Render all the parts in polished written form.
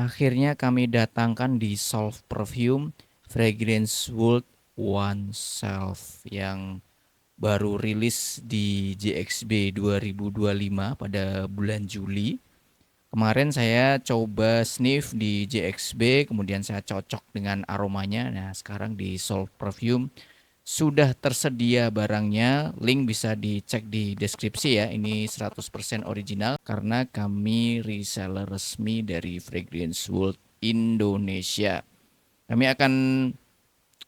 Akhirnya kami datangkan di Solve Perfume Fragrance World One Self yang baru rilis di JXB 2025 pada bulan Juli. Kemarin saya coba sniff di JXB, kemudian saya cocok dengan aromanya. Nah, sekarang di Solve Perfume sudah tersedia barangnya, link bisa dicek di deskripsi ya. Ini 100% original karena kami reseller resmi dari Fragrance World Indonesia. Kami akan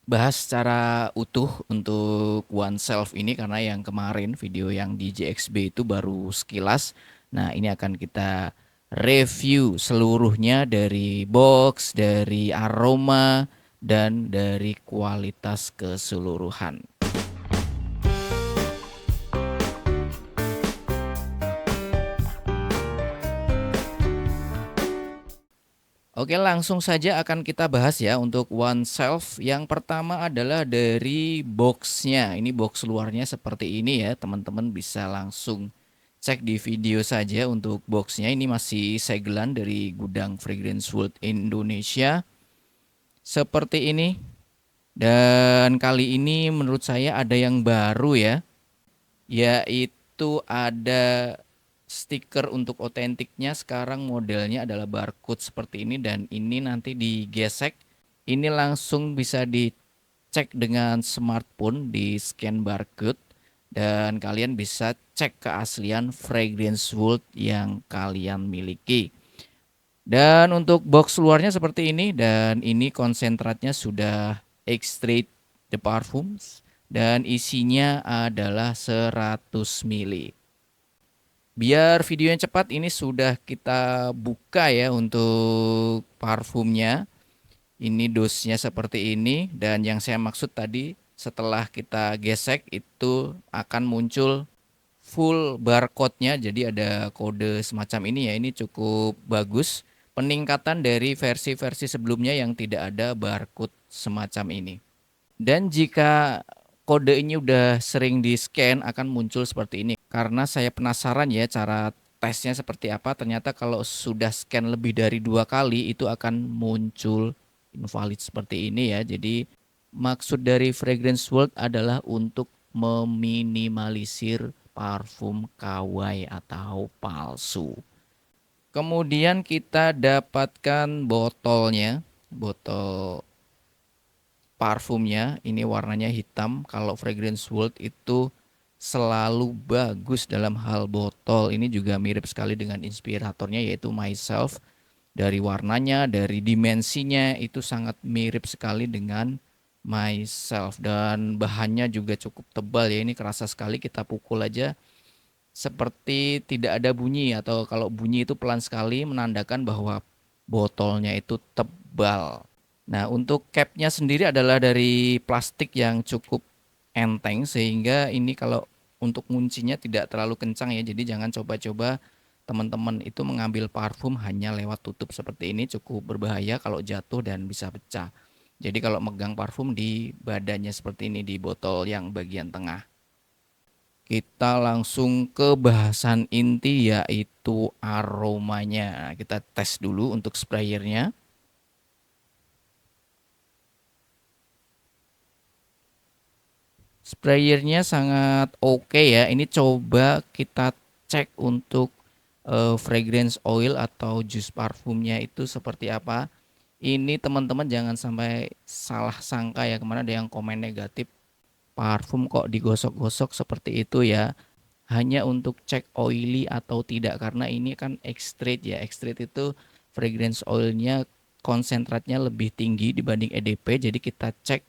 bahas secara utuh untuk One Self ini karena yang kemarin video yang di JXB itu baru sekilas. Nah, ini akan kita review seluruhnya dari box, dari aroma, dan dari kualitas keseluruhan. Oke, langsung saja akan kita bahas ya untuk One Self. Yang pertama adalah dari boxnya. Ini box luarnya seperti ini ya, teman-teman bisa langsung cek di video saja untuk boxnya. Ini masih segelan dari gudang Fragrance World Indonesia. Seperti ini. Dan kali ini menurut saya ada yang baru ya, yaitu ada stiker untuk otentiknya. Sekarang modelnya adalah barcode seperti ini dan ini nanti digesek. Ini langsung bisa dicek dengan smartphone, di scan barcode dan kalian bisa cek keaslian Fragrance World yang kalian miliki. Dan untuk box luarnya seperti ini, dan ini konsentratnya sudah extrait the parfums dan isinya adalah 100 ml. Biar videonya cepat, ini sudah kita buka ya untuk parfumnya. Ini dosnya seperti ini, dan yang saya maksud tadi setelah kita gesek itu akan muncul full barcode-nya, jadi ada kode semacam ini ya. Ini cukup bagus, peningkatan dari versi-versi sebelumnya yang tidak ada barcode semacam ini. Dan jika kode ini udah sering di scan akan muncul seperti ini. Karena saya penasaran ya cara tesnya seperti apa, ternyata kalau sudah scan lebih dari 2 kali itu akan muncul invalid seperti ini ya. Jadi maksud dari Fragrance World adalah untuk meminimalisir parfum KW atau palsu. Kemudian kita dapatkan botolnya, botol parfumnya. Ini warnanya hitam. Kalau Fragrance World itu selalu bagus dalam hal botol. Ini juga mirip sekali dengan inspiratornya yaitu Myself. Dari warnanya, dari dimensinya itu sangat mirip sekali dengan Myself. Dan bahannya juga cukup tebal ya. Ini kerasa sekali, kita pukul aja seperti tidak ada bunyi, atau kalau bunyi itu pelan sekali menandakan bahwa botolnya itu tebal. Nah, untuk capnya sendiri adalah dari plastik yang cukup enteng sehingga ini kalau untuk kuncinya tidak terlalu kencang ya. Jadi jangan coba-coba teman-teman itu mengambil parfum hanya lewat tutup seperti ini, cukup berbahaya kalau jatuh dan bisa pecah. Jadi kalau megang parfum di badannya seperti ini, di botol yang bagian tengah. Kita langsung ke bahasan inti yaitu aromanya. Kita tes dulu untuk sprayernya. Sprayernya sangat oke ya. Ini coba kita cek untuk fragrance oil atau jus parfumnya itu seperti apa. Ini teman-teman jangan sampai salah sangka ya. Kemarin ada yang komen negatif, parfum kok digosok-gosok seperti itu ya. Hanya untuk cek oily atau tidak, karena ini kan extrait ya. Extrait itu fragrance oilnya konsentratnya lebih tinggi dibanding EDP, jadi kita cek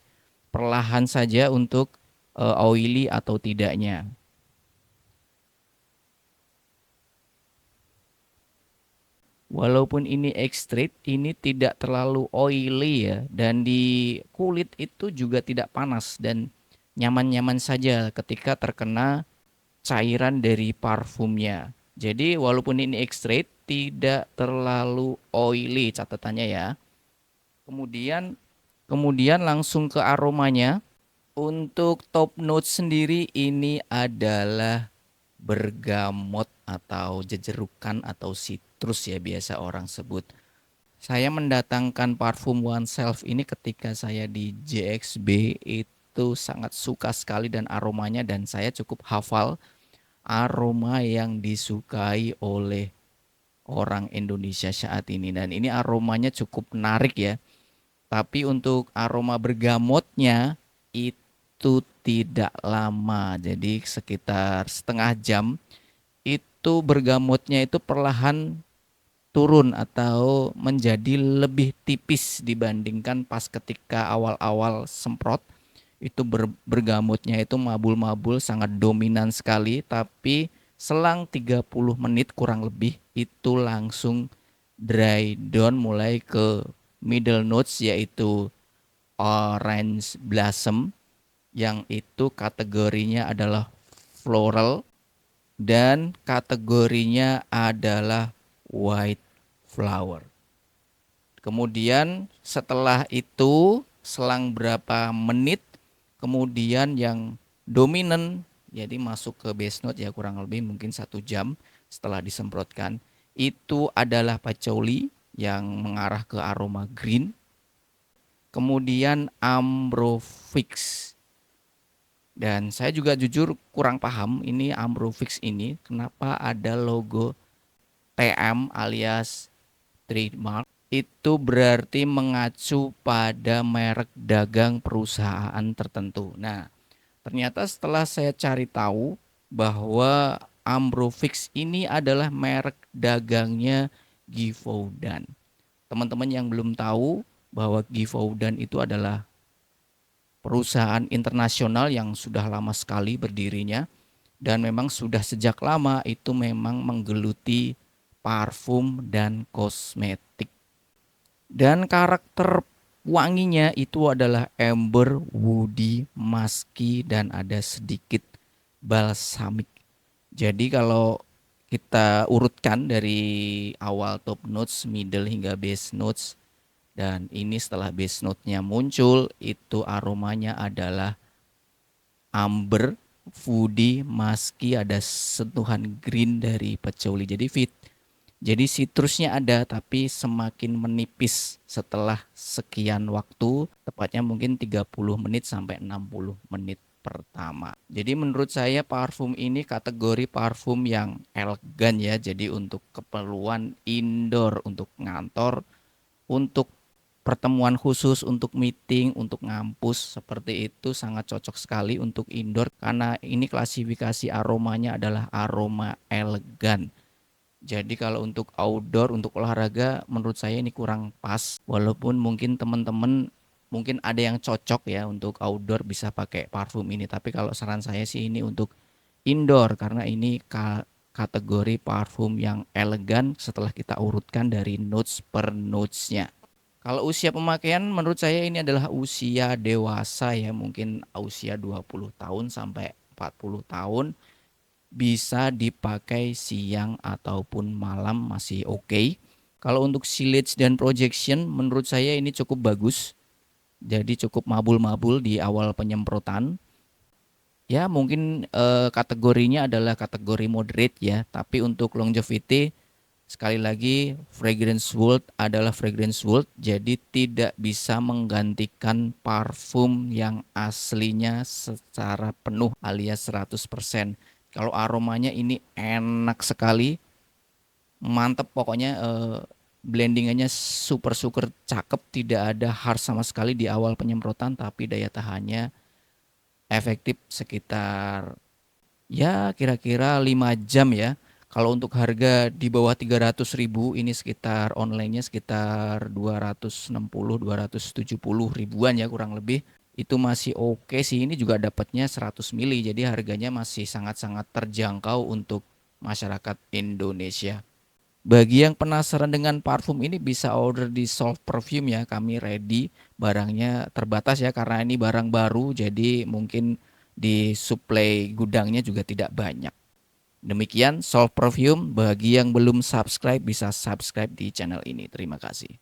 perlahan saja untuk oily atau tidaknya. Walaupun ini extrait, ini tidak terlalu oily ya, dan di kulit itu juga tidak panas dan nyaman-nyaman saja ketika terkena cairan dari parfumnya. Jadi walaupun ini extrait tidak terlalu oily catatannya ya. Kemudian kemudian langsung ke aromanya. Untuk top note sendiri ini adalah bergamot atau jejerukan atau citrus ya biasa orang sebut. Saya mendatangkan parfum Oneself ini ketika saya di JXB, itu sangat suka sekali dan aromanya, dan saya cukup hafal aroma yang disukai oleh orang Indonesia saat ini, dan ini aromanya cukup menarik ya. Tapi untuk aroma bergamotnya itu tidak lama, jadi sekitar setengah jam itu bergamotnya itu perlahan turun atau menjadi lebih tipis dibandingkan pas ketika awal-awal semprot. Itu bergamotnya itu mabul-mabul sangat dominan sekali, tapi selang 30 menit kurang lebih itu langsung dry down mulai ke middle notes, yaitu orange blossom yang itu kategorinya adalah floral dan kategorinya adalah white flower. Kemudian setelah itu selang berapa menit kemudian yang dominan jadi masuk ke base note ya, kurang lebih mungkin 1 jam setelah disemprotkan, itu adalah patchouli yang mengarah ke aroma green. Kemudian Ambrofix, dan saya juga jujur kurang paham ini Ambrofix ini kenapa ada logo TM alias trademark. Itu berarti mengacu pada merek dagang perusahaan tertentu. Nah, ternyata setelah saya cari tahu bahwa Ambrofix ini adalah merek dagangnya Givaudan. Teman-teman yang belum tahu bahwa Givaudan itu adalah perusahaan internasional yang sudah lama sekali berdirinya, dan memang sudah sejak lama itu memang menggeluti parfum dan kosmetik. Dan karakter wanginya itu adalah amber, woody, musky, dan ada sedikit balsamic. Jadi kalau kita urutkan dari awal top notes, middle hingga base notes, dan ini setelah base note-nya muncul, itu aromanya adalah amber, woody, musky, ada sentuhan green dari patchouli. Jadi citrusnya ada, tapi semakin menipis setelah sekian waktu, tepatnya mungkin 30 menit sampai 60 menit pertama. Jadi menurut saya parfum ini kategori parfum yang elegan ya. Jadi untuk keperluan indoor, untuk ngantor, untuk pertemuan khusus, untuk meeting, untuk ngampus, seperti itu sangat cocok sekali untuk indoor karena ini klasifikasi aromanya adalah aroma elegan. Jadi kalau untuk outdoor, untuk olahraga, menurut saya ini kurang pas. Walaupun mungkin teman-teman mungkin ada yang cocok ya untuk outdoor bisa pakai parfum ini. Tapi kalau saran saya sih ini untuk indoor karena ini kategori parfum yang elegan setelah kita urutkan dari notes per notesnya. Kalau usia pemakaian menurut saya ini adalah usia dewasa ya, mungkin usia 20 tahun sampai 40 tahun. Bisa dipakai siang ataupun malam masih oke. Kalau untuk silage dan projection menurut saya ini cukup bagus. Jadi cukup mabul-mabul di awal penyemprotan. Ya mungkin kategorinya adalah kategori moderate ya. Tapi untuk longevity sekali lagi fragrance world adalah fragrance world. Jadi tidak bisa menggantikan parfum yang aslinya secara penuh alias 100%. Kalau aromanya ini enak sekali, mantep pokoknya, blendingannya super super cakep, tidak ada harsh sama sekali di awal penyemprotan, tapi daya tahannya efektif sekitar ya kira-kira 5 jam ya. Kalau untuk harga di bawah 300.000 ini sekitar online-nya sekitar 260 270 ribuan ya kurang lebih. Itu masih oke sih, ini juga dapatnya 100 mili, jadi harganya masih sangat-sangat terjangkau untuk masyarakat Indonesia. Bagi yang penasaran dengan parfum ini bisa order di Solve Perfume ya, kami ready, barangnya terbatas ya karena ini barang baru, jadi mungkin di suplai gudangnya juga tidak banyak. Demikian Solve Perfume, bagi yang belum subscribe bisa subscribe di channel ini. Terima kasih.